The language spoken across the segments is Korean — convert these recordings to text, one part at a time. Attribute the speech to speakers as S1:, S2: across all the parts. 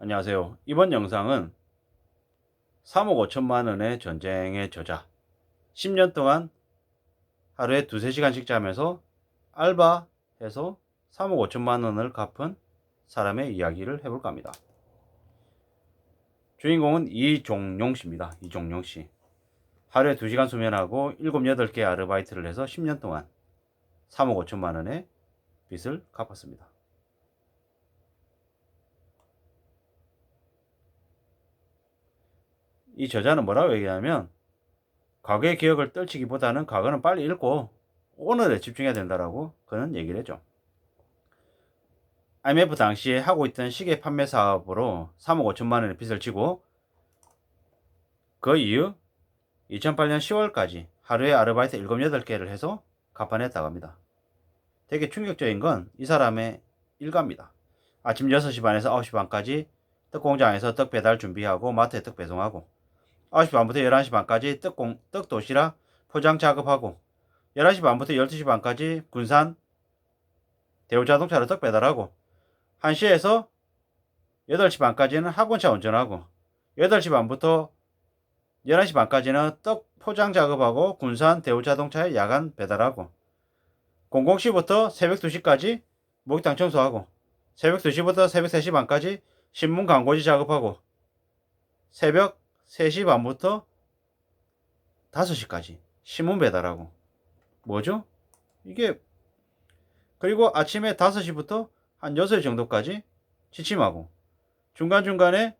S1: 안녕하세요. 이번 영상은 3억 5천만 원의 전쟁의 저자, 10년 동안 하루에 두세 시간씩 자면서 알바해서 3억 5천만 원을 갚은 사람의 이야기를 해볼까 합니다. 주인공은 이종용 씨입니다. 이종용 씨. 하루에 2시간 수면하고 7, 8개 아르바이트를 해서 10년 동안 3억 5천만 원의 빚을 갚았습니다. 이 저자는 뭐라고 얘기하냐면, 과거의 기억을 떨치기보다는 과거는 빨리 읽고 오늘에 집중해야 된다라고 그는 얘기를 했죠. IMF 당시에 하고 있던 시계 판매 사업으로 3억 5천만 원의 빚을 지고, 그 이후 2008년 10월까지 하루에 아르바이트 7, 8개를 해서 갚아냈다고 합니다. 되게 충격적인 건 이 사람의 일과입니다. 아침 6시 반에서 9시 반까지 떡 공장에서 떡 배달 준비하고 마트에 떡 배송하고, 9시 반부터 11시 반까지 떡 도시락 포장 작업하고, 11시 반부터 12시 반까지 군산 대우자동차로 떡 배달하고, 1시에서 8시 반까지는 학원차 운전하고, 8시 반부터 11시 반까지는 떡 포장 작업하고 군산 대우자동차에 야간 배달하고, 00시부터 새벽 2시까지 목욕탕 청소하고, 새벽 2시부터 새벽 3시 반까지 신문 광고지 작업하고, 새벽 3시 반부터 5시까지 신문 배달하고. 뭐죠? 이게. 그리고 아침에 5시부터 한 6시 정도까지 취침하고, 중간중간에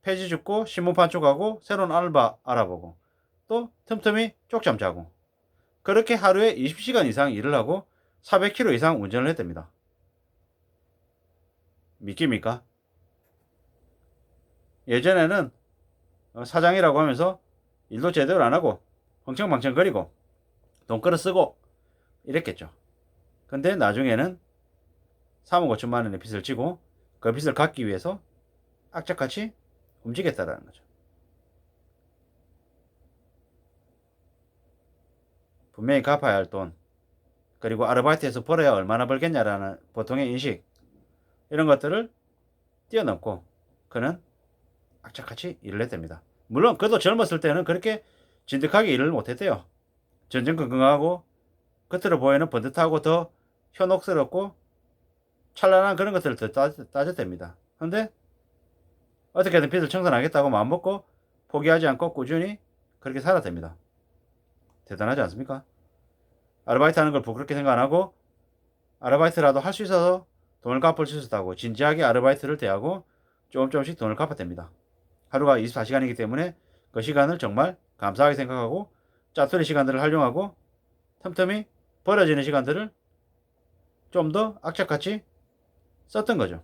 S1: 폐지 줍고 신문 판촉하고 새로운 알바 알아보고, 또 틈틈이 쪽잠 자고, 그렇게 하루에 20시간 이상 일을 하고 400km 이상 운전을 했답니다. 믿깁니까? 예전에는 사장이라고 하면서 일도 제대로 안 하고 흥청망청거리고 돈 끌어 쓰고 이랬겠죠. 근데 나중에는 3억 5천만 원의 빚을 지고 그 빚을 갚기 위해서 악착같이 움직였다라는 거죠. 분명히 갚아야 할 돈, 그리고 아르바이트에서 벌어야 얼마나 벌겠냐라는 보통의 인식, 이런 것들을 뛰어넘고 그는 악착같이 일을 했답니다. 물론 그도 젊었을 때는 그렇게 진득하게 일을 못했대요. 전전긍긍하고 겉으로 보이는 번듯하고 더 현혹스럽고 찬란한 그런 것들을 더 따졌답니다. 근데 어떻게든 빚을 청산하겠다고 마음먹고 포기하지 않고 꾸준히 그렇게 살았답니다. 대단하지 않습니까? 아르바이트 하는 걸 부끄럽게 생각 안 하고, 아르바이트라도 할 수 있어서 돈을 갚을 수 있었다고 진지하게 아르바이트를 대하고 조금씩 돈을 갚았답니다. 하루가 24시간이기 때문에 그 시간을 정말 감사하게 생각하고 짜투리 시간들을 활용하고 틈틈이 벌어지는 시간들을 좀 더 악착같이 썼던 거죠.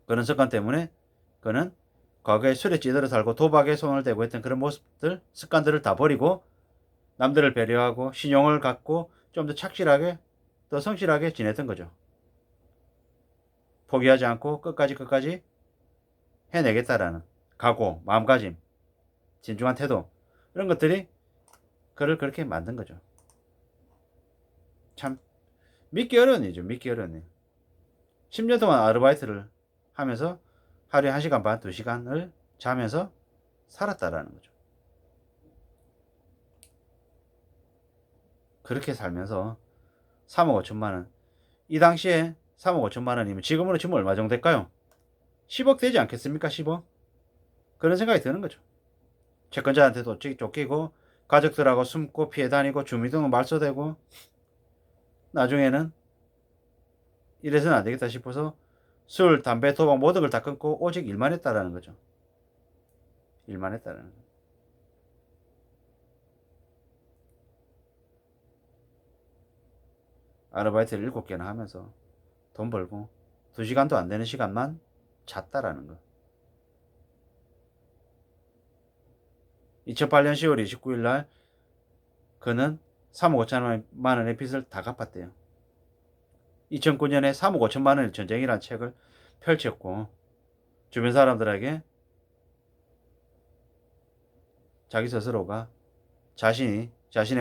S1: 그런 습관 때문에 그는 과거에 술에 찌들어 살고 도박에 손을 대고 했던 그런 모습들, 습관들을 다 버리고 남들을 배려하고 신용을 갖고 좀 더 착실하게, 더 성실하게 지냈던 거죠. 포기하지 않고 끝까지 해내겠다라는 각오, 마음가짐, 진중한 태도, 이런 것들이 그를 그렇게 만든 거죠. 참 믿기 어려운 일이죠. 믿기 어려운 일. 10년 동안 아르바이트를 하면서 하루에 1시간 반, 2시간을 자면서 살았다라는 거죠. 그렇게 살면서 3억 5천만 원. 이 당시에 3억 5천만 원이면 지금으로 치면 얼마 정도 될까요? 10억 되지 않겠습니까? 10억? 그런 생각이 드는 거죠. 채권자한테도 쫓기고 가족들하고 숨고 피해 다니고 주민등록 말소되고, 나중에는 이래서는 안 되겠다 싶어서 술, 담배, 도박 모든 걸 다 끊고 오직 일만 했다라는 거죠. 일만 했다라는 거죠. 아르바이트를 7개나 하면서 돈 벌고 2시간도 안 되는 시간만 잤다라는 거. 2008년 10월 29일 날 그는 3억 5천만 원의 빚을 다 갚았대요. 2009년에 3억 5천만 원의 전쟁이라는 책을 펼쳤고, 주변 사람들에게 자기 스스로가 자신의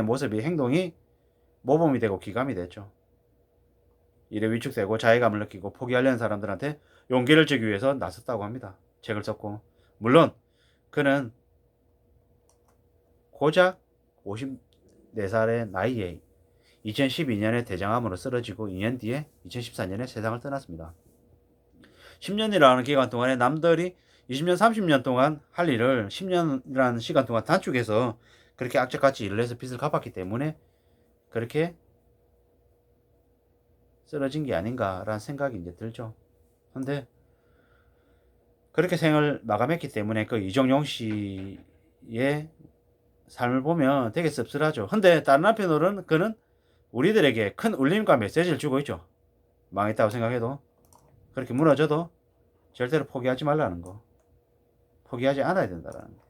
S1: 모습이, 행동이 모범이 되고 기감이 됐죠. 일에 위축되고 자괴감을 느끼고 포기하려는 사람들한테 용기를 주기 위해서 나섰다고 합니다. 책을 썼고, 물론 그는 고작 54살의 나이에 2012년에 대장암으로 쓰러지고 2년 뒤에 2014년에 세상을 떠났습니다. 10년이라는 기간 동안에 남들이 20년, 30년 동안 할 일을 10년이라는 시간 동안 단축해서 그렇게 악착같이 일을 해서 빚을 갚았기 때문에 그렇게 쓰러진 게 아닌가라는 생각이 이제 들죠. 근데 그렇게 생을 마감했기 때문에 그 이종용 씨의 삶을 보면 되게 씁쓸하죠. 근데 다른 한편으로는 그는 우리들에게 큰 울림과 메시지를 주고 있죠. 망했다고 생각해도, 그렇게 무너져도 절대로 포기하지 말라는 거. 포기하지 않아야 된다라는 거.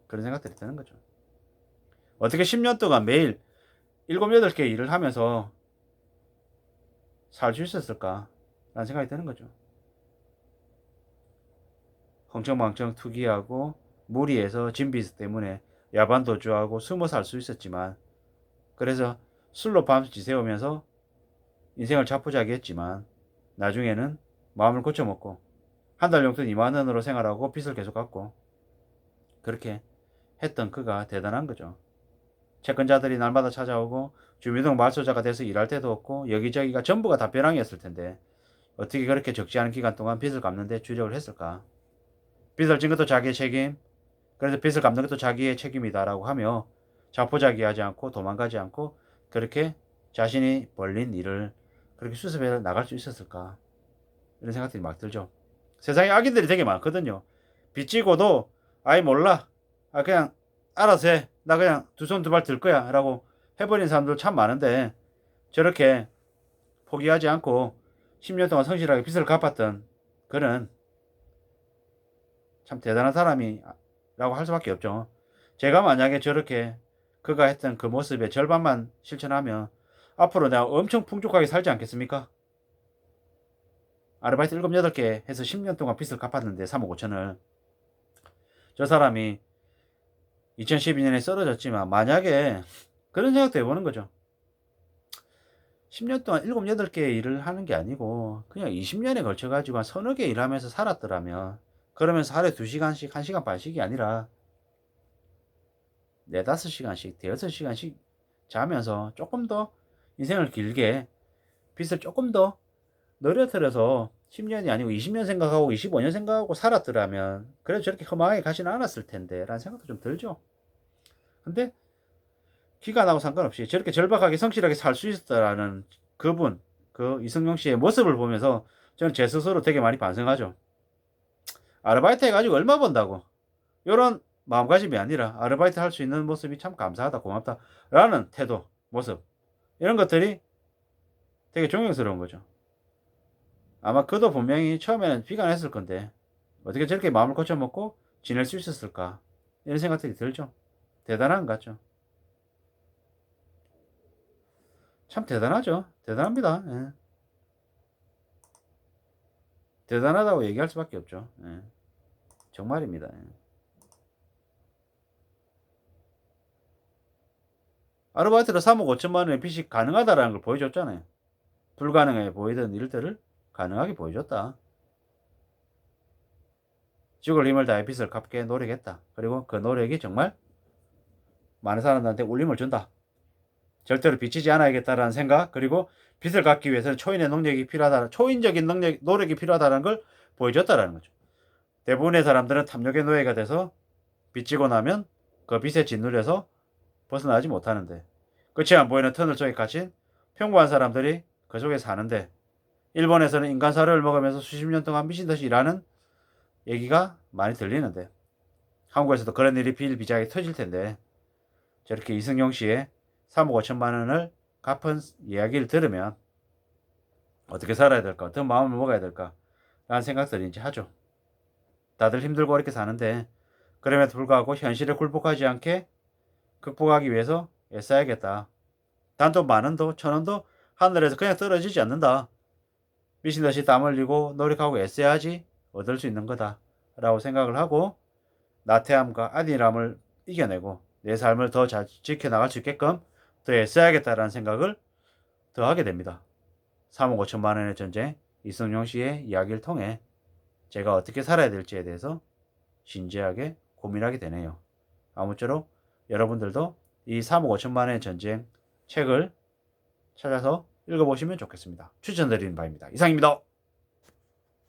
S1: 그런 생각들이 드는 거죠. 어떻게 10년 동안 매일 7, 8개 일을 하면서 살 수 있었을까? 라는 생각이 드는 거죠. 흥청망청 투기하고 무리해서 진비스 때문에 야반 도주하고 숨어 살 수 있었지만, 그래서 술로 밤 지새우면서 인생을 자포자기했지만 나중에는 마음을 고쳐먹고 한 달 용돈 2만 원으로 생활하고 빚을 계속 갚고 그렇게 했던 그가 대단한 거죠. 채권자들이 날마다 찾아오고 주민등 말소자가 돼서 일할 때도 없고 여기저기가 전부가 다 벼랑이었을 텐데 어떻게 그렇게 적지 않은 기간 동안 빚을 갚는데 주력을 했을까? 빚을 진 것도 자기의 책임, 그래서 빚을 갚는 것도 자기의 책임이다라고 하며 자포자기하지 않고 도망가지 않고 그렇게 자신이 벌린 일을 그렇게 수습해 나갈 수 있었을까? 이런 생각들이 막 들죠. 세상에 악인들이 되게 많거든요. 빚지고도 아이 몰라, 그냥 알아서 해, 나 그냥 두 손 두 발 들 거야 라고 해버린 사람들 참 많은데, 저렇게 포기하지 않고 10년 동안 성실하게 빚을 갚았던 그는 참 대단한 사람이라고 할 수밖에 없죠. 제가 만약에 저렇게 그가 했던 그 모습의 절반만 실천하면 앞으로 내가 엄청 풍족하게 살지 않겠습니까? 아르바이트 7, 8개 해서 10년 동안 빚을 갚았는데 3억 5천을. 저 사람이 2012년에 쓰러졌지만 만약에 그런 생각도 해보는 거죠. 10년 동안 7, 8개의 일을 하는 게 아니고 그냥 20년에 걸쳐가지고 한 서너 개 일하면서 살았더라면, 그러면서 하루에 2시간씩 1시간 반씩이 아니라 4, 5시간씩 대여섯 시간씩 자면서 조금 더 인생을 길게 빚을 조금 더 늘어뜨려서 10년이 아니고 20년 생각하고 25년 생각하고 살았더라면 그래도 저렇게 허망하게 가지는 않았을 텐데 라는 생각도 좀 들죠. 근데 기간하고 상관없이 저렇게 절박하게 성실하게 살 수 있었다라는 그분, 그 이승용 씨의 모습을 보면서 저는 제 스스로 되게 많이 반성하죠. 아르바이트 해가지고 얼마 번다고 이런 마음가짐이 아니라 아르바이트 할 수 있는 모습이 참 감사하다, 고맙다 라는 태도, 모습, 이런 것들이 되게 존경스러운 거죠. 아마 그도 분명히 처음에는 비관했을 건데 어떻게 저렇게 마음을 고쳐먹고 지낼 수 있었을까, 이런 생각들이 들죠. 대단한 것 같죠. 참 대단하죠. 대단합니다. 예. 대단하다고 얘기할 수밖에 없죠. 예. 정말입니다. 예. 아르바이트로 3억 5천만 원의 빚이 가능하다라는 걸 보여줬잖아요. 불가능해 보이던 일들을 가능하게 보여줬다. 죽을 힘을 다해 빚을 갚게 노력했다. 그리고 그 노력이 정말 많은 사람들한테 울림을 준다. 절대로 빚지지 않아야겠다라는 생각, 그리고 빚을 갚기 위해서는 초인의 능력이 필요하다, 초인적인 노력이 필요하다는 걸 보여줬다라는 거죠. 대부분의 사람들은 탐욕의 노예가 돼서 빚지고 나면 그 빚에 짓눌려서 벗어나지 못하는데, 끝이 안 보이는 터널 속에 갇힌 평범한 사람들이 그 속에 사는데, 일본에서는 인간사료를 먹으면서 수십 년 동안 미친 듯이 일하는 얘기가 많이 들리는데, 한국에서도 그런 일이 비일비재하게 터질 텐데, 저렇게 이승용 씨의 3억 5천만 원을 갚은 이야기를 들으면 어떻게 살아야 될까, 어떤 마음을 먹어야 될까 라는 생각들이 이제 하죠. 다들 힘들고 어렵게 사는데 그럼에도 불구하고 현실에 굴복하지 않게 극복하기 위해서 애써야겠다. 단돈 10,000원도 1,000원도 하늘에서 그냥 떨어지지 않는다. 미친듯이 땀 흘리고 노력하고 애써야지 얻을 수 있는 거다 라고 생각을 하고, 나태함과 안일함을 이겨내고 내 삶을 더 잘 지켜나갈 수 있게끔 더 애써야겠다라는 생각을 더 하게 됩니다. 3억 5천만 원의 전쟁 이승용 씨의 이야기를 통해 제가 어떻게 살아야 될지에 대해서 진지하게 고민하게 되네요. 아무쪼록 여러분들도 이 3억 5천만 원의 전쟁 책을 찾아서 읽어보시면 좋겠습니다. 추천드리는 바입니다. 이상입니다.